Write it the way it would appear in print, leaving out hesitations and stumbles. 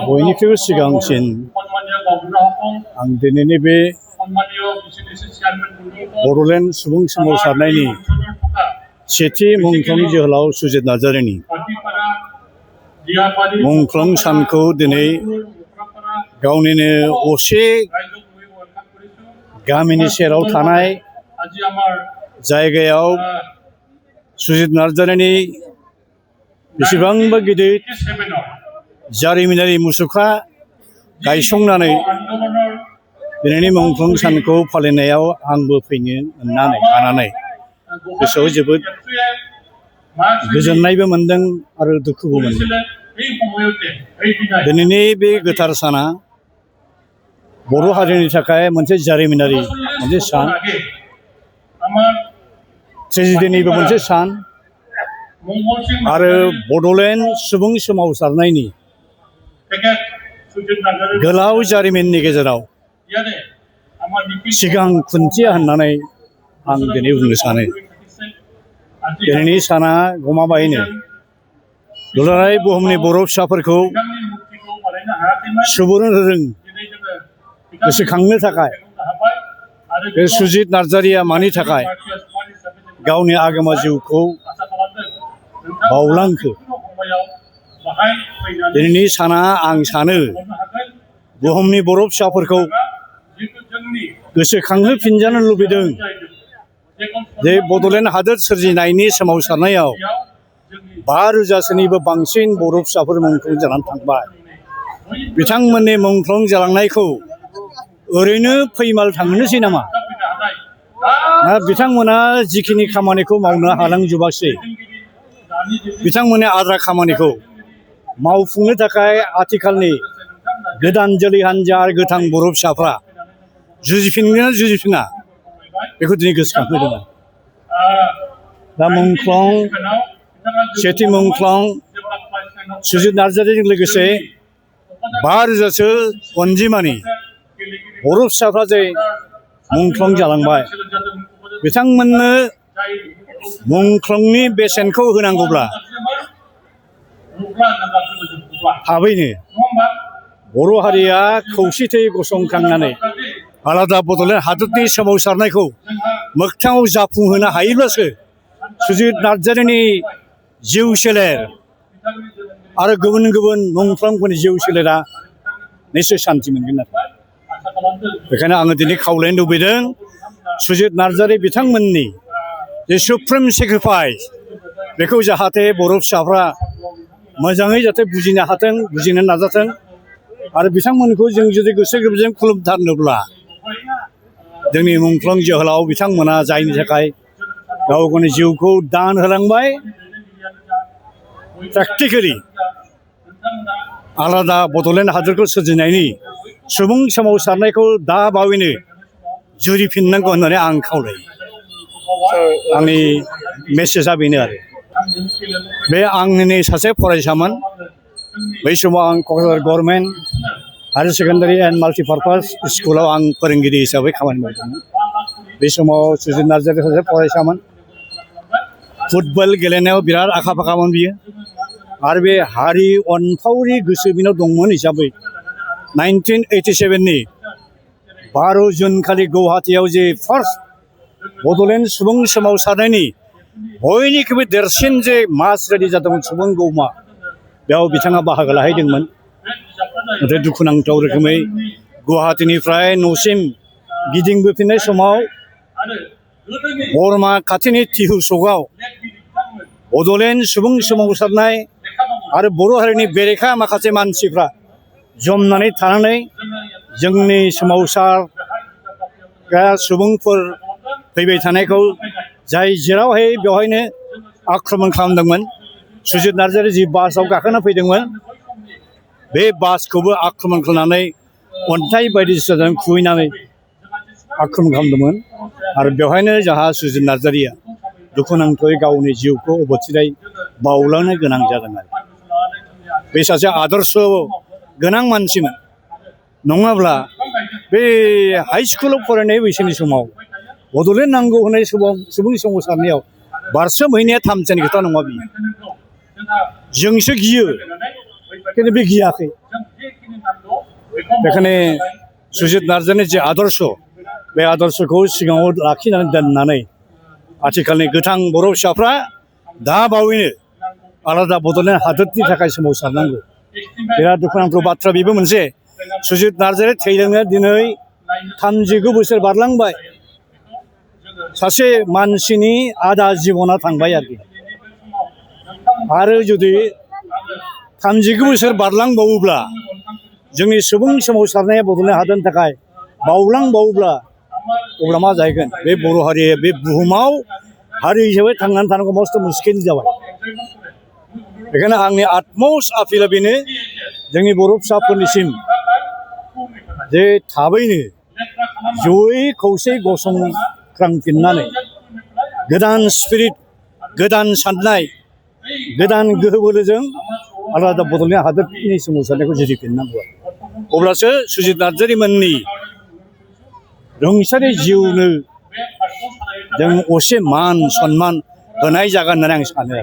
बयनिख्रुइबो सिगांसिन आं दिनैनि बे बड'लेण्ड सुबुं सोमावसारनायनि सेथि मुंख्लं जोहोलाव सुजित नार्जारिनि मुंख्लं सानखौ दिनै गावनिनो असे गामिनि सेराव थानाय जायगायाव सुजित नार्जारिनि बेसेबांबा गिदिर जारिमिनारि मुसुखा गायसंनानै दिनैनि मुंख्लं सानखौ फालिनायाव आंबो फैनो हानानै गोसोआव जोबोद गोजोननायबो मोनदों आरो दुखुबो मोनदों। दिनैनि बे गोथार साना बर' हारिनि थाखाय मोनसे जारिमिनारि मोनसे सान, ट्रेजेडिनिबो मोनसे सान आरो बड'लेण्ड सुबुं सोमावसारनायनि गोलाव जारिमिननि गेजेराव सिगां खुन्थिया होननानै आं दिनै बुंनो सानो। दिनैनि साना गमामायैनो दुलाराय बुहुमनि बर' फिसाफोरखौ सुबुरुन होदों गोसोखांनो थाखाय बे सुजित नार्जारिया मानि थाखाय गावनि आगोमा जिउखौ बावलांखो। दिनैनि साना आं सानो बुहुमनि बर' फिसाफोरखौ गोसोखांहोफिनजानो लुबैदों जे बड'लेण्ड हादोर सोरजिनायनि सोमावसारनायाव 5,000सोनिबो बांसिन बर' फिसाफोर मुंख्लं जानानै थांबाय। बिथांमोननि मुंख्लं जालांनायखौ ओरैनो फैमाल थांनोसै नामा? ना बिथांमोना जिखिनि खामानिखौ मावनो हालांजोबासै, बिथांमोननि आद्रा खामानिखौ मावफुंनो थाखाय आथिखालनि गोदान जोलै हान्जा आरो गोथां बर' फिसाफ्रा जुजिफिनगोन ना जुजिफिना बेखौ दिनै गोसोखांहोदों। दा मुंख्लं सेथि मुंख्लं सुजित नार्जारिजों लोगोसे 5,000सो अनजिमानि बर' फिसाफ्रा जे मुंख्लं जालांबाय, बिथांमोननो मुंख्लंनि बेसेनखौ होनांगौब्ला थाबैनो बर' हारिया खौसेथियै गसंखांनानै आलादा बड'लेण्ड हादरनि सोमावसारनायखौ मोगथाङाव जाफुंहोनो हायोब्लासो सुजित नार्जारिनि जिउ सोलेर आरो गुबुन गुबुन मुंख्लंफोरनि जिउ सोलेरा निस्सय सान्थि मोनगोन आरो। बेखायनो आङो दिनै खावलायनो लुबैदों सुजित नार्जारि बिथांमोननि जे सुप्रिम सेक्रिफाइस बेखौ जाहाथे बर' फिसाफ्रा मोजाङै जाहाथे बुजिनो हाथों, बुजिनो नाजाथों आरो बिथांमोनखौ जों जुदि गोसो गोरबोजों खुलुमथारनोब्ला जोंनि मुंख्लं जोहोलाव बिथांमोना जायनि थाखाय गाव गावनि जिउखौ दान होलांबाय, प्रेक्टिकेलि आलादा बड'लेण्ड हादरखौ सोरजिनायनि सुबुं सोमावसारनायखौ दा बावैनो जुरिफिननांगौ होननानै आं खावलायो। आंनि मेसेजआ बेनो आरो। बे आंनि सासे फरायसामोन। बै समाव आं Kokrajhar government higher secondary and multipurpose स्कुलाव आं फोरोंगिरि हिसाबै खामानि मावदोंमोन। बे समाव सुजित नार्जारि सासे फरायसामोन। फुटबल गेलेनायाव बिराद आखा फाखामोन बियो आरो बे हारि अनफावरि गोसो बिनाव दंमोन हिसाबै 1987नि 12 जुन खालि गुवाहाटीयाव जे फार्स्ट बड'लेण्ड सुबुं सोमावसारनायनि बयनिख्रुइबो देरसिन जे मास रेडि जादोंमोन सुबुं गौमा, बेयाव बिथाङा बाहागो लाहैदोंमोन। नाथाय दुखुनांथाव रोखोमै गुवाहाटीनिफ्राय न'सिम गिदिंबोफिननाय समाव बरमा खाथिनि टिहु सकआव बड'लेण्ड सुबुं सोमावसारनाय आरो बर' हारिनि बेरेखा माखासे मानसिफ्रा जमनानै थानानै जोंनि सोमावसारग्रा सुबुंफोर फैबाय थानायखौ जाय जेरावहाय बेवहायनो आक्रमन खालामदोंमोन। सुजित नार्जारि जि बासआव गाखोना फैदोंमोन, बे बासखौबो आक्रमन खालामनानै अन्थाइ बायदिसिनाजों खुबैनानै आक्रमन खालामदोंमोन आरो बेवहायनो जोंहा सुजित नार्जारिया दुखुनांथावै गावनि जिउखौ अबथिरायै बावलांनो गोनां जादों आरो। बे सासे आदर्श गोनां मानसिमोन। नङाब्ला बे हाइ स्कुलाव फरायनाय बैसोनि समाव बड'लेण्ड नांगौ होननाय सुबुं सोमावसारनायाव बारसोमहैनाया थामथिनि खोथा नङा बियो। जोंसो गियो, खिन्थु बे गियाखै। बेखायनो सुजित नार्जारिनि जे आदर्श बे आदर्शखौ सिगाङाव लाखिनानै दोननानै आथिखालनि गोथां बर' फिसाफ्रा दा बावैनो आलादा बड'लेण्ड हादोरनि थाखाय सोमावसारनांगौ बिराद दुखुनांथाव बाथ्रा बेबो मोनसे सुजित नार्जारि थैलांनाया दिनै 39 बोसोर बारलांबाय सासे मानसिनि आधा जिबना थांबाय आरो जुदि 39 बोसोर बारलांबावोब्ला जोंनि सुबुं सोमावसारनाया बड'लेण्ड हादोरनि थाखाय बावलांबावोब्ला अब्ला मा जाहैगोन बे बर' हारिया बे बुहुमाव हारि हिसाबै थांनानै थानांगौ मस्त' मुस्किल जाबाय बेखायनो आंनि आटमस्ट आपिला बेनो जोंनि बर' फिसाफोरनिसिम जे थाबैनो जयै खौसे गसंख्रांफिननानै गोदान स्पिरिट गोदान साननाय गोदान गोहो बोलोजों आलादा बड'लेण्ड हादोरनि सोमावसारनायखौ जुरिफिननांगौ अब्लासो सुजित नार्जारिमोननि रुंसारि जिउनो जों असे मान सन्मान होनाय जागोन होननानै आं सानो